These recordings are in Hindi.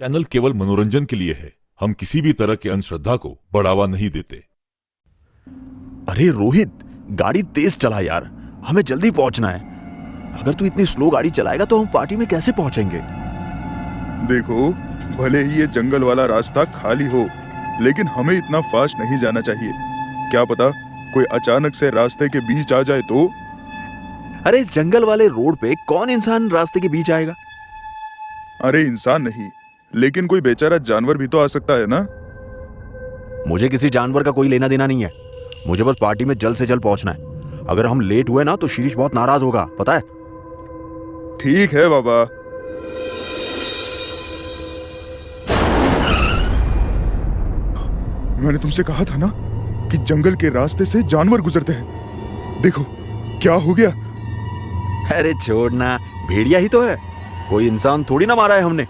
चैनल केवल मनोरंजन के लिए है। हम किसी भी तरह की अंधश्रद्धा को बढ़ावा नहीं देते। अरे रोहित, गाड़ी तेज चला यार, हमें जल्दी पहुंचना है। अगर तू इतनी स्लो गाड़ी चलाएगा तो हम पार्टी में कैसे पहुंचेंगे? देखो, भले ही ये जंगल वाला रास्ता खाली हो, लेकिन हमें इतना फास्ट नहीं जाना चाहिए। क्या पता कोई अचानक से रास्ते के बीच आ जाए तो। अरे जंगल वाले रोड पे कौन इंसान रास्ते के बीच आएगा? अरे इंसान नहीं, लेकिन कोई बेचारा जानवर भी तो आ सकता है ना। मुझे किसी जानवर का कोई लेना देना नहीं है। मुझे बस पार्टी में जल्द से जल्द पहुंचना है। अगर हम लेट हुए ना तो शिरीष बहुत नाराज होगा, पता है? ठीक है बाबा। मैंने तुमसे कहा था ना कि जंगल के रास्ते से जानवर गुजरते हैं। देखो क्या हो गया। अरे छोड़ना, भेड़िया ही तो है, कोई इंसान थोड़ी ना मारा है हमने।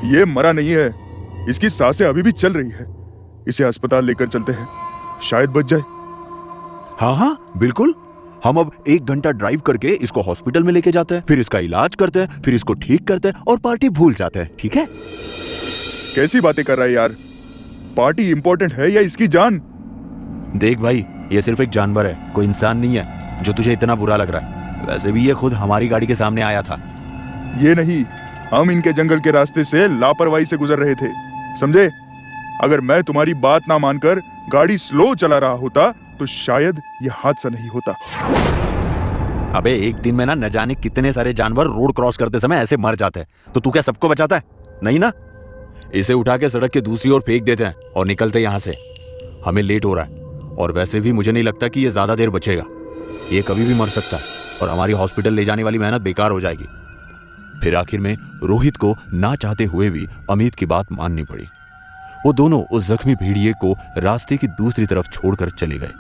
ये मरा नहीं है, इसकी सांसें अभी भी चल रही है। इसे अस्पताल लेकर चलते हैं, शायद बच जाए। हाँ हाँ बिल्कुल, हम अब 1 घंटा ड्राइव करके इसको हॉस्पिटल में लेके जाते हैं, फिर इसका इलाज करते हैं, फिर इसको ठीक करते हैं और पार्टी भूल जाते हैं, ठीक है? कैसी बातें कर रहा है यार? पार्टी इंपॉर्टेंट है या इसकी जान? देख भाई, ये सिर्फ एक जानवर है, कोई इंसान नहीं है जो तुझे इतना बुरा लग रहा है। वैसे भी ये खुद हमारी गाड़ी के सामने आया था। ये नहीं, हम इनके जंगल के रास्ते से लापरवाही से गुजर रहे थे, समझे? अगर मैं तुम्हारी बात ना मानकर गाड़ी स्लो चला रहा होता तो शायद ये हादसा नहीं होता। अबे एक दिन में ना न जाने कितने सारे जानवर रोड क्रॉस करते समय ऐसे मर जाते हैं, तो तू क्या सबको बचाता है? नहीं ना। इसे उठा के सड़क के दूसरी ओर फेंक देते हैं और निकलते यहाँ से। हमें लेट हो रहा है और वैसे भी मुझे नहीं लगता कि ये ज्यादा देर बचेगा। ये कभी भी मर सकता है और हमारी हॉस्पिटल ले जाने वाली मेहनत बेकार हो जाएगी। फिर आखिर में रोहित को ना चाहते हुए भी अमित की बात माननी पड़ी। वो दोनों उस जख्मी भेड़िए को रास्ते की दूसरी तरफ छोड़कर चले गए।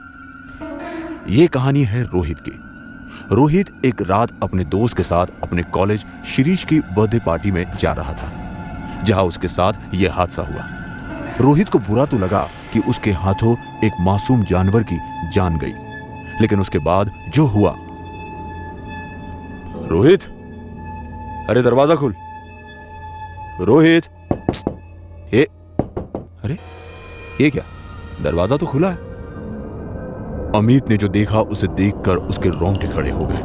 ये कहानी है रोहित की। रोहित एक रात अपने दोस्त के साथ अपने कॉलेज शिरीष की बर्थडे पार्टी में जा रहा था, जहां उसके साथ यह हादसा हुआ। रोहित को बुरा तो लगा कि उसके हाथों एक मासूम जानवर की जान गई, लेकिन उसके बाद जो हुआ। रोहित, अरे दरवाजा खोल। रोहित, अरे ये क्या, दरवाजा तो खुला है। अमित ने जो देखा उसे देखकर उसके रोंगटे खड़े हो गए।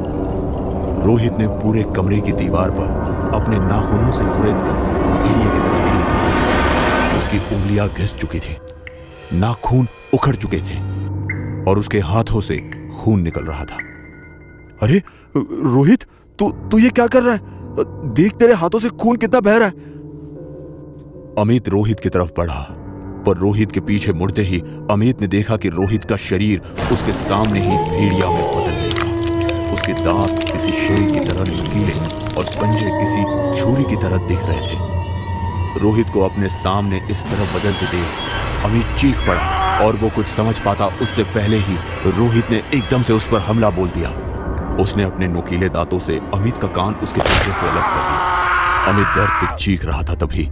रोहित ने पूरे कमरे की दीवार पर अपने नाखूनों से फुरेदकर भेड़िए की तस्वीर बनाई। उसकी उंगलियां घिस चुकी थी, नाखून उखड़ चुके थे और उसके हाथों से खून निकल रहा था। अरे रोहित, तू ये क्या कर रहा है? देख, तेरे हाथों से खून कितना बह रहा है। अमित रोहित की तरफ बढ़ा, पर रोहित के पीछे मुड़ते ही अमित ने देखा कि रोहित का शरीर उसके सामने ही भेड़िया में बदल गया। उसके दांत किसी शेर की तरह नुकीले और पंजे किसी छुरी की तरह दिख रहे थे। रोहित को अपने सामने इस तरह बदलते देख अमित चीख पड़ा और वो कुछ समझ पाता उससे पहले ही रोहित ने एकदम से उस पर हमला बोल दिया। उसने अपने नुकीले दांतों से अमित का कान उसके चेहरे से अलग कर दिया। अमित दर्द से चीख रहा था। तभी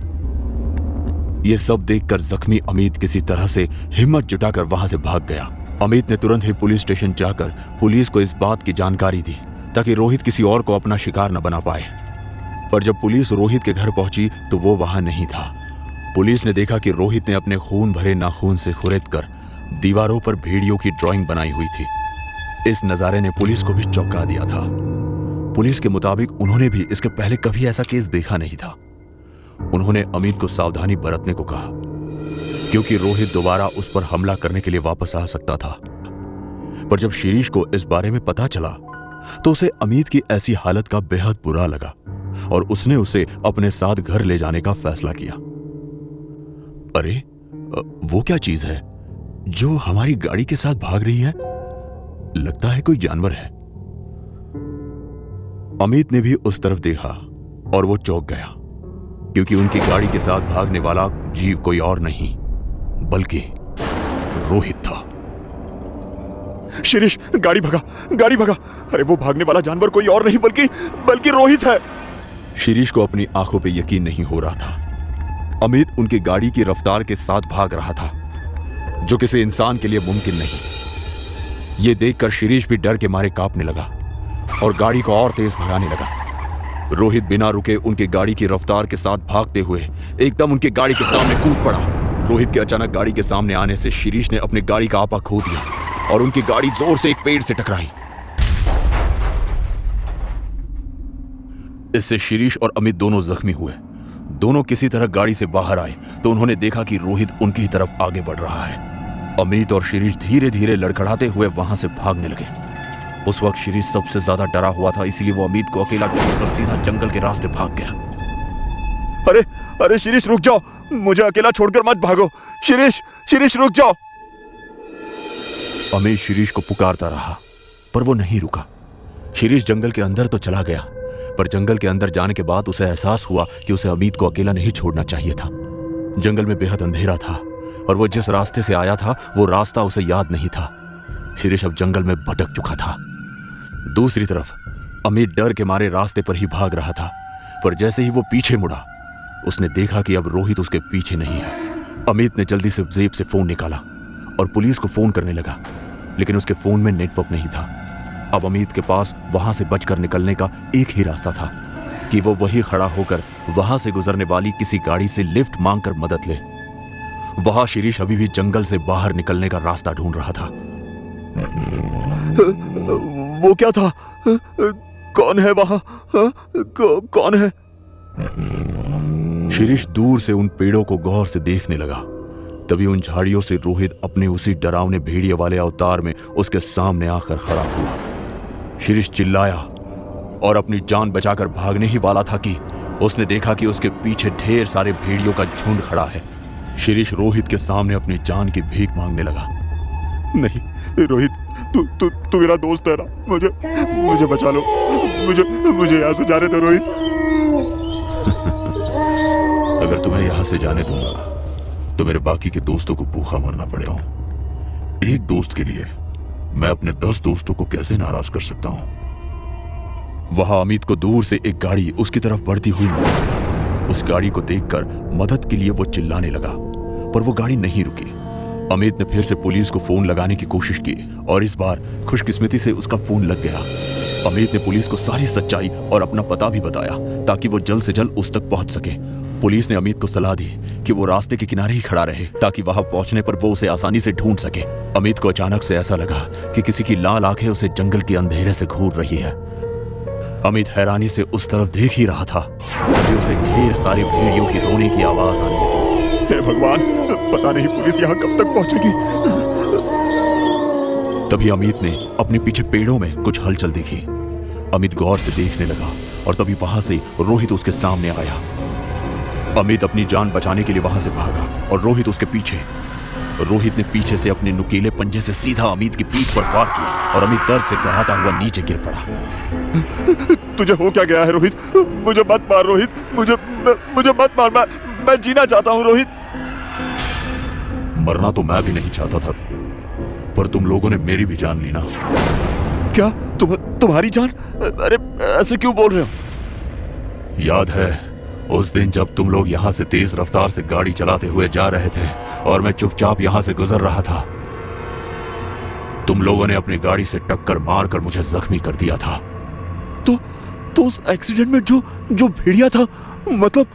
यह सब देखकर जख्मी अमित किसी तरह से हिम्मत जुटाकर वहां से भाग गया। अमित ने तुरंत ही पुलिस स्टेशन जाकर पुलिस को इस बात की जानकारी दी ताकि रोहित किसी और को अपना शिकार न बना पाए। पर जब पुलिस रोहित के घर पहुंची तो वो वहां नहीं था। पुलिस ने देखा कि रोहित ने अपने खून भरे नाखून से खुरेदकर दीवारों पर भेड़ियों की ड्राइंग बनाई हुई थी। इस नजारे ने पुलिस को भी चौंका दिया था। पुलिस के मुताबिक उन्होंने भी इसके पहले कभी ऐसा केस देखा नहीं था। उन्होंने अमित को सावधानी बरतने को कहा, क्योंकि रोहित दोबारा उस पर हमला करने के लिए वापस आ सकता था। पर जब शिरीष को इस बारे में पता चला तो उसे अमित की ऐसी हालत का बेहद बुरा लगा और उसने उसे अपने साथ घर ले जाने का फैसला किया। अरे वो क्या चीज है जो हमारी गाड़ी के साथ भाग रही है? लगता है कोई जानवर है। अमित ने भी उस तरफ देखा और वो चौंक गया, क्योंकि उनकी गाड़ी के साथ भागने वाला जीव कोई और नहीं बल्कि रोहित था। शिरीष, गाड़ी भगा, गाड़ी भगा। अरे वो भागने वाला जानवर कोई और नहीं बल्कि रोहित है। शिरीष को अपनी आंखों पे यकीन नहीं हो रहा था। अमित उनकी गाड़ी की रफ्तार के साथ भाग रहा था, जो किसी इंसान के लिए मुमकिन नहीं। यह देखकर शिरीष भी डर के मारे कांपने लगा और गाड़ी को और तेज भगाने लगा। रोहित बिना रुके उनकी गाड़ी की रफ्तार के साथ भागते हुए एकदम उनकी गाड़ी के सामने कूद पड़ा। रोहित के अचानक गाड़ी के सामने आने से शिरीष ने अपनी गाड़ी का आपा खो दिया और उनकी गाड़ी जोर से एक पेड़ से टकराई। इससे शिरीष और अमित दोनों जख्मी हुए। दोनों किसी तरह गाड़ी से बाहर आए तो उन्होंने देखा कि रोहित उनकी ही तरफ आगे बढ़ रहा है। अमित और शिरीष धीरे धीरे लड़खड़ाते हुए वहां से भागने लगे। उस वक्त शिरीष सबसे ज्यादा डरा हुआ था, इसलिए वो अमित को अकेला छोड़कर सीधा जंगल के रास्ते भाग गया। अरे अरे शिरीष रुक जाओ, मुझे अकेला छोड़कर मत भागो। शिरीष रुक जाओ। अमित शिरीष को पुकारता रहा पर वो नहीं रुका। शिरीष जंगल के अंदर तो चला गया, पर जंगल के अंदर जाने के बाद उसे एहसास हुआ कि उसे अमित को अकेला नहीं छोड़ना चाहिए था। जंगल में बेहद अंधेरा था और वो जिस रास्ते से आया था वो रास्ता उसे याद नहीं था। शिरीष अब जंगल में भटक चुका था। दूसरी तरफ अमित डर के मारे रास्ते पर ही भाग रहा था, पर जैसे ही वो पीछे मुड़ा उसने देखा कि अब रोहित उसके पीछे नहीं है। अमित ने जल्दी से जेब से फोन निकाला और पुलिस को फोन करने लगा, लेकिन उसके फोन में नेटवर्क नहीं था। अब अमित के पास वहां से बचकर निकलने का एक ही रास्ता था कि वो वही खड़ा होकर वहां से गुजरने वाली किसी गाड़ी से लिफ्ट मांगकर मदद ले। वहां शिरीष अभी भी जंगल से बाहर निकलने का रास्ता ढूंढ रहा था। वो क्या था? कौन है वहां? कौन है? शिरीष दूर से उन पेड़ों को गौर से देखने लगा। तभी उन झाड़ियों से रोहित अपने उसी डरावने भेड़िए वाले अवतार में उसके सामने आकर खड़ा हुआ। शिरीष चिल्लाया और अपनी जान बचाकर भागने ही वाला था कि उसने देखा कि उसके पीछे ढेर सारे भेड़ियों का झुंड खड़ा है। शिरीष रोहित के सामने अपनी जान की भीख मांगने लगा। नहीं रोहित, तू मेरा दोस्त है ना, मुझे बचा लो। मुझे यहाँ से जाने दो रोहित। अगर तुम्हें यहां से जाने दूंगा तो मेरे बाकी के दोस्तों को भूखा मरना पड़ेगा। एक दोस्त के लिए मैं अपने 10 दोस्तों को कैसे नाराज कर सकता हूं? वहां अमित को दूर से एक गाड़ी उसकी तरफ बढ़ती हुई मिली। उस गाड़ी को देखकर मदद के लिए वो चिल्लाने लगा, पर वो गाड़ी नहीं रुकी। अमित ने फिर से पुलिस को फोन लगाने की कोशिश की और इस बार खुशकिस्मती से उसका फोन लग गया। अमित ने पुलिस को सारी सच्चाई और अपना पता भी बताया ताकि वो जल्द से जल्द उस तक पहुंच सके। पुलिस ने अमित को सलाह दी कि वो रास्ते के किनारे ही खड़ा रहे ताकि वहां पहुंचने पर वो उसे आसानी से ढूंढ सके। अमित को अचानक से ऐसा लगा कि किसी की लाल आंखें उसे जंगल के अंधेरे से घूर रही है। अमित हैरानी से उस तरफ देख ही रहा था तभी उसे ढेर सारे भेड़ियों की रोने की आवाज आने लगी। हे भगवान, पता नहीं पुलिस यहाँ कब तक पहुंचेगी। तभी अमित ने अपने पीछे पेड़ों में कुछ हलचल देखी। अमित गौर से देखने लगा और तभी वहां से रोहित उसके सामने आया। अमित अपनी जान बचाने के लिए वहां से भागा और रोहित उसके पीछे। रोहित ने पीछे से अपने नुकीले पंजे से सीधा अमित की पीठ पर वार किया और अमित दर्द से कराहता हुआ नीचे गिर पड़ा। तुझे हो क्या गया है रोहित? मुझे मत मार रोहित, मुझे मत मार। मैं जीना चाहता हूँ रोहित। मरना तो मैं भी नहीं चाहता था, पर तुम लोगों ने मेरी भी जान ली ना। क्या तुम्हारी जान? अरे ऐसे क्यों बोल रहे हो? याद है उस दिन जब तुम लोग यहाँ से तेज रफ्तार से गाड़ी चलाते हुए जा रहे थे और मैं चुपचाप यहाँ से गुजर रहा था? तुम लोगों ने अपनी गाड़ी से टक्कर मारकर मुझे जख्मी कर दिया था। तो उस एक्सीडेंट में जो भेड़िया था, मतलब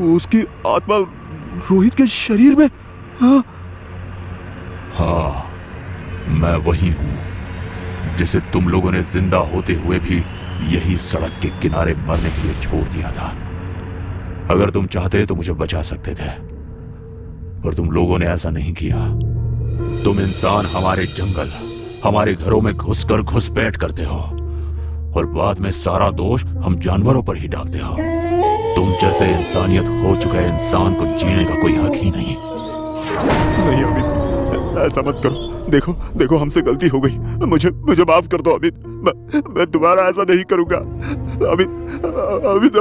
उसकी आत्मा रोहित के शरीर में? हाँ, मैं वही हूं जिसे तुम लोगों ने जिंदा होते हुए भी यही सड़क के किनारे मरने के लिए छोड़ दिया था। अगर तुम चाहते तो मुझे बचा सकते थे, पर तुम लोगों ने ऐसा नहीं किया। तुम इंसान हमारे जंगल, हमारे घरों में घुसकर घुसपैठ करते हो और बाद में सारा दोष हम जानवरों पर ही डालते हो। तुम जैसे इंसानियत हो चुके इंसान को जीने का कोई हक ही नहीं। नहीं अमित, ऐसा मत करो। देखो हमसे गलती हो गई। मुझे माफ कर दो अमित। मैं दोबारा ऐसा नहीं करूंगा। अमित